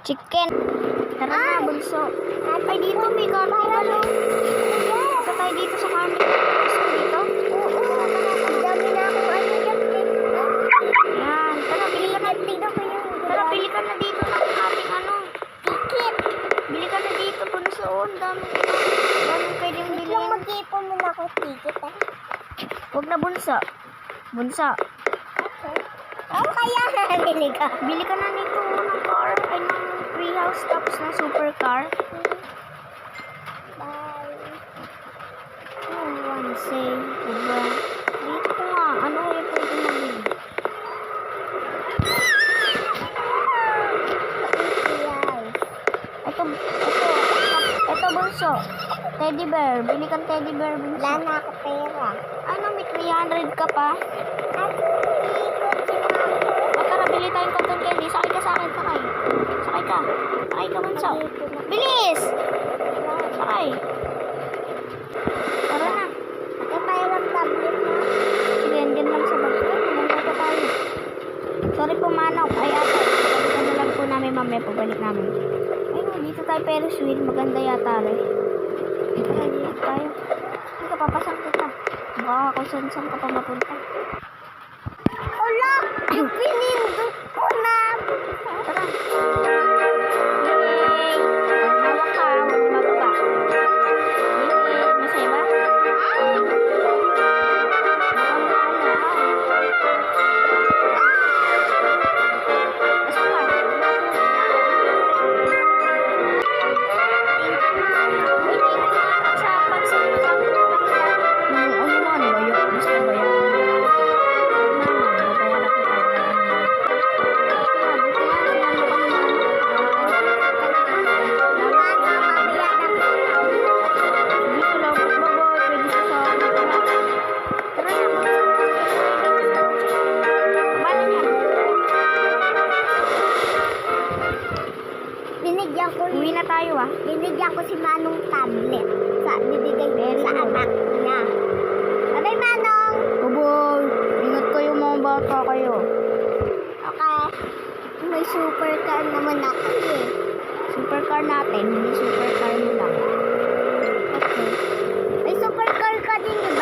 Chicken. Tara na, bunso. Ay, dito may karne na. Punta tayo dito sa karne. Gusto mo dito? Oo, ang dami na akong ano dyan. Yan. Tara, bili ka na dito. Tara, bili ka na dito ng ating ano. Ticket. Bili ka na dito, bunso. Ang dami pwedeng Wait lang, bilhin. mag-ipon muna ako ticket ah. Huwag na bunso. Bunso. Okay. Oh, kaya bili ka. Bili ka na nito ng car. Ay, ng treehouse tapos ng supercar. Bye. Oh, one say. Diba? Dito nga. Ano kaya pwede mabili? Ito bunso. Teddy bear. Bili kang teddy bear bunso. Wala na ako pera. Ano, may 300 ka pa? At ikot si Mama. O tara, bili tayong cotton candy. Sakay ka sa akin, sakay. Sakay ka. Sakay ka bunso. Bilis! Sakay. Tara na. Ate, mayroong tablet na. Sige, andyan lang sa bag. Pumunta pa tayo. Sorry po, manok. Ay, ate. Pagkita na lang po namin mamaya. Pabalik namin. Ayun, dito tayo Ferris wheel. Maganda yata rin. Tara, dito tayo. Hindi ka, papasang kita. Baka kung saan ka pa mapunta. Wala! Pinindot ko na. Tara. Yay! Hawak ka. Huwag mababa. Yay! Masaya ba? Binigyan ko Uwi na tayo ah. Binigyan ko si Manong tablet. Bibigay ko sa anak niya. Bye, Manong! Boboy, ingat kayo mga bata kayo. Okay. May supercar naman ako eh. Supercar natin, hindi supercar mo lang. Okay. May supercar ka din, di